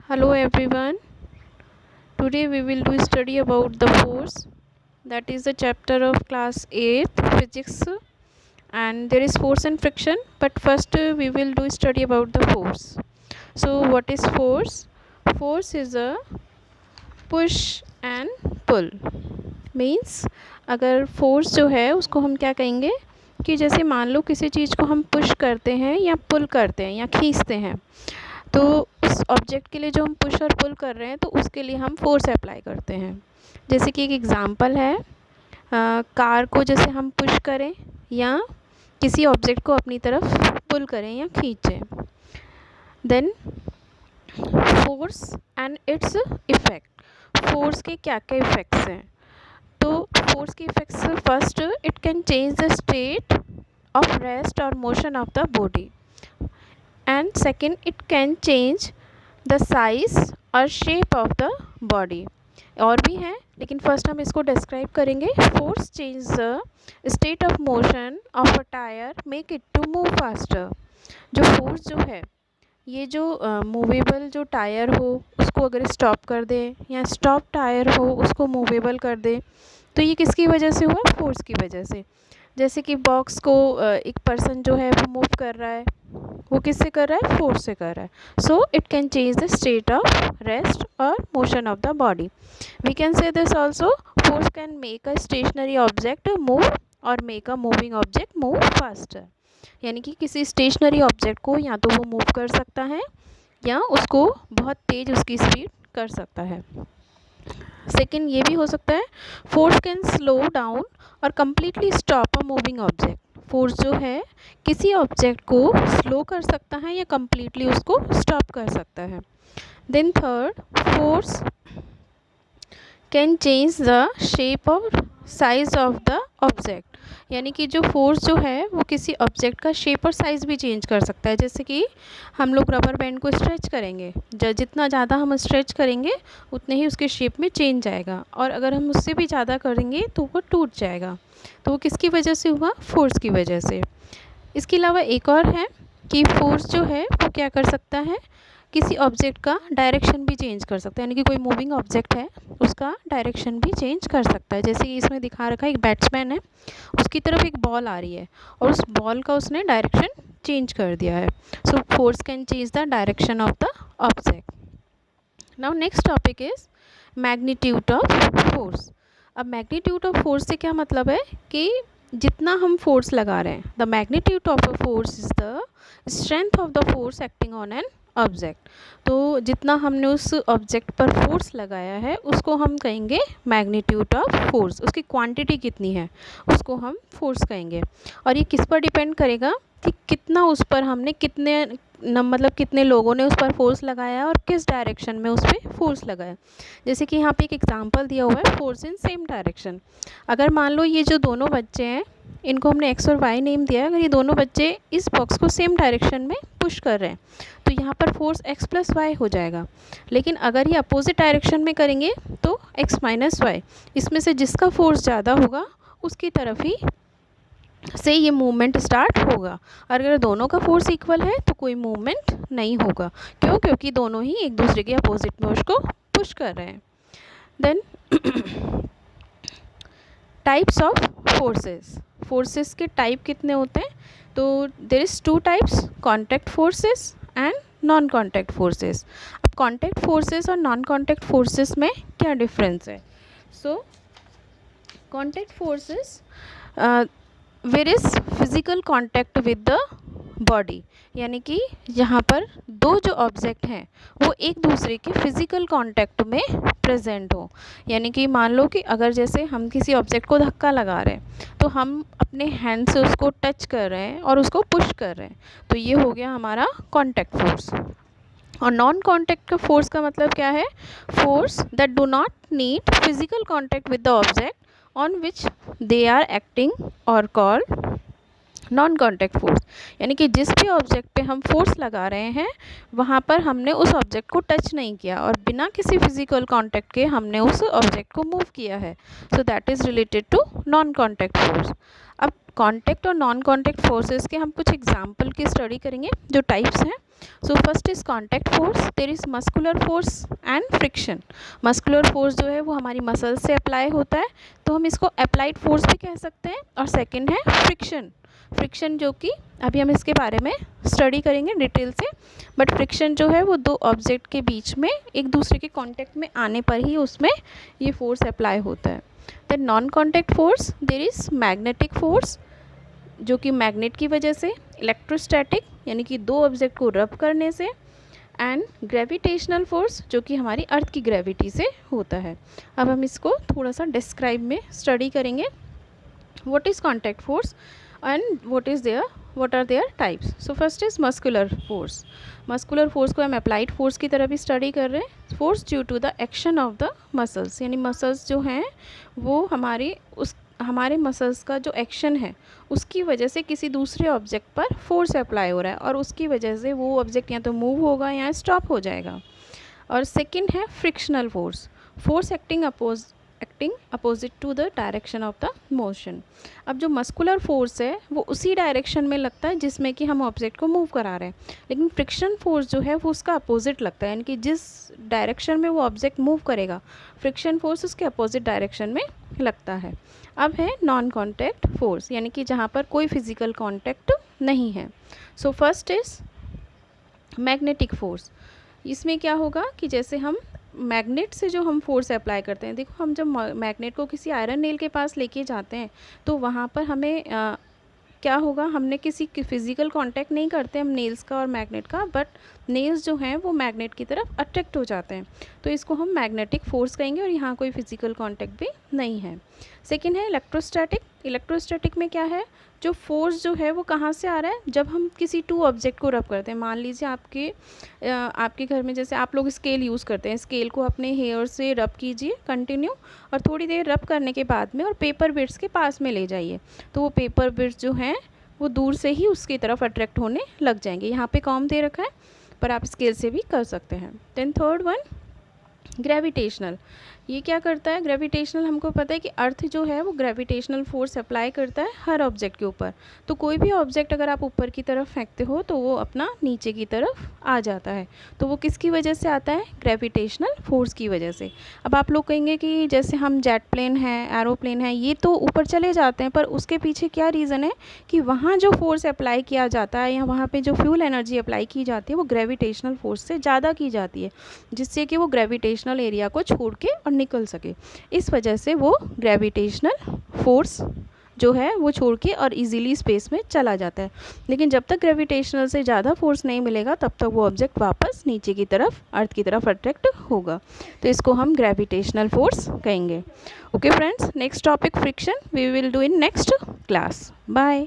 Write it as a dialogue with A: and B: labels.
A: Hello everyone. Today we will do study about the force. That is the chapter of class 8 physics, and there is force and friction. But first we will do study about the force. So what is force? Force is a push and pull. Means अगर force जो है उसको हम क्या कहेंगे कि जैसे मान लो किसी चीज़ को हम पुश करते हैं या पुल करते हैं या खींचते हैं, तो उस ऑब्जेक्ट के लिए जो हम पुश और पुल कर रहे हैं तो उसके लिए हम फोर्स अप्लाई करते हैं। जैसे कि एक एग्ज़ाम्पल है, कार को जैसे हम पुश करें या किसी ऑब्जेक्ट को अपनी तरफ पुल करें या खींचें। Then force and its effect. Force के क्या क्या इफ़ेक्ट्स हैं? तो फोर्स के effects, first it can change the state of rest और motion of the body, and second it can change the size और शेप ऑफ द बॉडी। और भी हैं लेकिन फर्स्ट हम इसको डिस्क्राइब करेंगे। Force change the state of motion of a tire, make it to move faster. जो force जो है, ये जो मूवेबल जो टायर हो उसको अगर स्टॉप कर दे या स्टॉप टायर हो उसको मूवेबल कर दे, तो ये किसकी वजह से हुआ? फोर्स की वजह से। जैसे कि बॉक्स को एक पर्सन जो है वो मूव कर रहा है, वो किससे कर रहा है? फोर्स से कर रहा है। So it can change the state of rest और motion of the body. We can say this also, force can make a stationary object move और make a moving object move faster. यानी कि किसी stationery object को या तो वो move कर सकता है या उसको बहुत तेज़ उसकी स्पीड कर सकता है। सेकेंड ये भी हो सकता है, फोर्स कैन स्लो डाउन और कम्प्लीटली स्टॉप अ मूविंग ऑब्जेक्ट। फोर्स जो है किसी ऑब्जेक्ट को स्लो कर सकता है या कम्प्लीटली उसको स्टॉप कर सकता है। Then third, force can change the shape और साइज ऑफ द ऑब्जेक्ट। यानी कि जो फोर्स जो है वो किसी ऑब्जेक्ट का शेप और साइज़ भी चेंज कर सकता है। जैसे कि हम लोग रबर बैंड को स्ट्रेच करेंगे, जितना ज़्यादा हम स्ट्रेच करेंगे उतने ही उसके शेप में चेंज आएगा, और अगर हम उससे भी ज़्यादा करेंगे तो वो टूट जाएगा। तो वो किसकी वजह से हुआ? फोर्स की वजह से। इसके अलावा एक और है कि फोर्स जो है वो क्या कर सकता है, किसी ऑब्जेक्ट का डायरेक्शन भी चेंज कर सकता है। यानी कि कोई मूविंग ऑब्जेक्ट है उसका डायरेक्शन भी चेंज कर सकता है। जैसे कि इसमें दिखा रखा है, एक बैट्समैन है, उसकी तरफ एक बॉल आ रही है और उस बॉल का उसने डायरेक्शन चेंज कर दिया है। So force can change the direction of the object. Now next topic is magnitude of force. अब मैग्नीट्यूड ऑफ फोर्स से क्या मतलब है कि जितना हम फोर्स लगा रहे हैं, the magnitude of a force is the strength of the force acting on an object. तो जितना हमने उस ऑब्जेक्ट पर फोर्स लगाया है उसको हम कहेंगे मैग्नीट्यूड ऑफ फोर्स। उसकी क्वांटिटी कितनी है उसको हम फोर्स कहेंगे। और ये किस पर डिपेंड करेगा कि कितना उस पर हमने मतलब कितने लोगों ने उस पर फोर्स लगाया और किस डायरेक्शन में उस पर फोर्स लगाया। जैसे कि यहाँ पे एक एग्जांपल दिया हुआ है, फोर्स इन सेम डायरेक्शन। अगर मान लो ये जो दोनों बच्चे हैं, इनको हमने एक्स और वाई नेम दिया है, अगर ये दोनों बच्चे इस बॉक्स को सेम डायरेक्शन में पुश कर रहे हैं तो यहाँ पर फोर्स एक्स प्लस वाई हो जाएगा। लेकिन अगर ये अपोजिट डायरेक्शन में करेंगे तो एक्स माइनस वाई। इसमें से जिसका फोर्स ज़्यादा होगा उसकी तरफ ही से ये मूवमेंट स्टार्ट होगा। और अगर दोनों का फोर्स इक्वल है तो कोई मूवमेंट नहीं होगा। क्यों? क्योंकि दोनों ही एक दूसरे के अपोजिट में उसको पुश कर रहे हैं। Then types of forces. Forces के टाइप कितने होते हैं? तो there is two types, contact forces and non contact forces. अब कॉन्टैक्ट फोर्सेस और नॉन कॉन्टैक्ट फोर्सेस में क्या डिफरेंस है? So contact forces, where is physical contact with the body. यानी कि यहाँ पर दो जो ऑब्जेक्ट हैं वो एक दूसरे के फिज़िकल कॉन्टैक्ट में प्रेजेंट हो। यानी कि मान लो कि अगर जैसे हम किसी ऑब्जेक्ट को धक्का लगा रहे हैं तो हम अपने हैंड से उसको टच कर रहे हैं और उसको पुश कर रहे हैं, तो ये हो गया हमारा कॉन्टैक्ट फोर्स। और नॉन कॉन्टैक्ट फोर्स का मतलब क्या है? Force that do not need physical contact with the object on which they are acting or called non contact force यानी कि जिस भी ऑब्जेक्ट पे हम फोर्स लगा रहे हैं वहाँ पर हमने उस ऑब्जेक्ट को टच नहीं किया और बिना किसी फिजिकल कांटेक्ट के हमने उस ऑब्जेक्ट को मूव किया है, so that is related to non contact force. अब कॉन्टैक्ट और नॉन कॉन्टैक्ट फोर्सेस के हम कुछ एग्जाम्पल की स्टडी करेंगे जो टाइप्स हैं। So first is contact force, there is muscular force and friction. Muscular force जो है वो हमारी मसल से अप्लाई होता है, तो हम इसको अप्लाइड फोर्स भी कह सकते हैं। और सेकेंड है फ्रिक्शन। फ्रिक्शन जो कि अभी हम इसके बारे में स्टडी करेंगे डिटेल से, बट फ्रिक्शन जो है वो दो ऑब्जेक्ट के बीच में एक दूसरे के कांटेक्ट में आने पर ही उसमें ये फोर्स अप्लाई होता है। Then non contact force, there is magnetic force जो कि मैग्नेट की वजह से, इलेक्ट्रोस्टैटिक यानी कि दो ऑब्जेक्ट को रब करने से, एंड ग्रेविटेशनल फोर्स जो कि हमारी अर्थ की ग्रेविटी से होता है। अब हम इसको थोड़ा सा डिस्क्राइब में स्टडी करेंगे। What is contact force and what are their types? So first is muscular force. Muscular force को हम applied force की तरह भी स्टडी कर रहे हैं। force due to the action of the muscles, यानी muscles जो हैं वो हमारे मसल्स का जो एक्शन है उसकी वजह से किसी दूसरे ऑब्जेक्ट पर फोर्स अप्लाई हो रहा है और उसकी वजह से वो ऑब्जेक्ट या तो मूव होगा या स्टॉप हो जाएगा। और सेकंड है frictional force, force acting opposite to the direction of the motion. अब जो मस्कुलर फोर्स है वो उसी डायरेक्शन में लगता है जिसमें कि हम ऑब्जेक्ट को मूव करा रहे हैं, लेकिन फ्रिक्शन फोर्स जो है वो उसका अपोजिट लगता है, यानी कि जिस डायरेक्शन में वो ऑब्जेक्ट मूव करेगा फ्रिक्शन फोर्स उसके अपोजिट डायरेक्शन में लगता है। अब है नॉन कॉन्टैक्ट फोर्स, यानी कि जहाँ पर कोई फिजिकल कॉन्टैक्ट नहीं है। सो फर्स्ट इज़ मैग्नेटिक फोर्स। इसमें क्या होगा कि जैसे हम मैग्नेट से जो हम फोर्स अप्लाई करते हैं, देखो हम जब मैग्नेट को किसी आयरन नेल के पास लेके जाते हैं तो वहाँ पर हमें क्या होगा, हमने किसी फिजिकल कांटेक्ट नहीं करते हम नेल्स का और मैग्नेट का, बट नेल्स जो हैं वो मैग्नेट की तरफ अट्रैक्ट हो जाते हैं, तो इसको हम मैग्नेटिक फोर्स कहेंगे और यहाँ कोई फिजिकल कांटेक्ट भी नहीं है। सेकेंड है इलेक्ट्रोस्टैटिक। इलेक्ट्रोस्टैटिक में क्या है, जो फोर्स जो है वो कहाँ से आ रहा है, जब हम किसी टू ऑब्जेक्ट को रब करते हैं। मान लीजिए आपके घर में जैसे आप लोग स्केल यूज़ करते हैं, स्केल को अपने हेयर से रब कीजिए कंटिन्यू, और थोड़ी देर रब करने के बाद में और पेपर बिट्स के पास में ले जाइए, तो वो पेपर बिट्स जो हैं वो दूर से ही उसकी तरफ अट्रैक्ट होने लग जाएंगे। यहाँ पे कॉम दे रखा है पर आप स्केल से भी कर सकते हैं। Then third one gravitational. ये क्या करता है, ग्रेविटेशनल हमको पता है कि अर्थ जो है वो ग्रेविटेशनल फोर्स अप्लाई करता है हर ऑब्जेक्ट के ऊपर, तो कोई भी ऑब्जेक्ट अगर आप ऊपर की तरफ फेंकते हो तो वो अपना नीचे की तरफ आ जाता है, तो वो किसकी वजह से आता है, ग्रेविटेशनल फोर्स की वजह से। अब आप लोग कहेंगे कि जैसे हम जेट प्लेन है, एरोप्लेन है, ये तो ऊपर चले जाते हैं, पर उसके पीछे क्या रीज़न है कि वहाँ जो फोर्स अप्लाई किया जाता है या वहाँ पर जो फ्यूल एनर्जी अप्लाई की जाती है वो ग्रेविटेशनल फोर्स से ज़्यादा की जाती है, जिससे कि वो ग्रेविटेशनल एरिया को छोड़ के और निकल सके। इस वजह से वो ग्रेविटेशनल फोर्स जो है वो छोड़ के और इजीली स्पेस में चला जाता है, लेकिन जब तक ग्रेविटेशनल से ज़्यादा फोर्स नहीं मिलेगा तब तक वो ऑब्जेक्ट वापस नीचे की तरफ अर्थ की तरफ अट्रैक्ट होगा, तो इसको हम ग्रेविटेशनल फोर्स कहेंगे। Okay friends, next topic friction we will do in next class. Bye.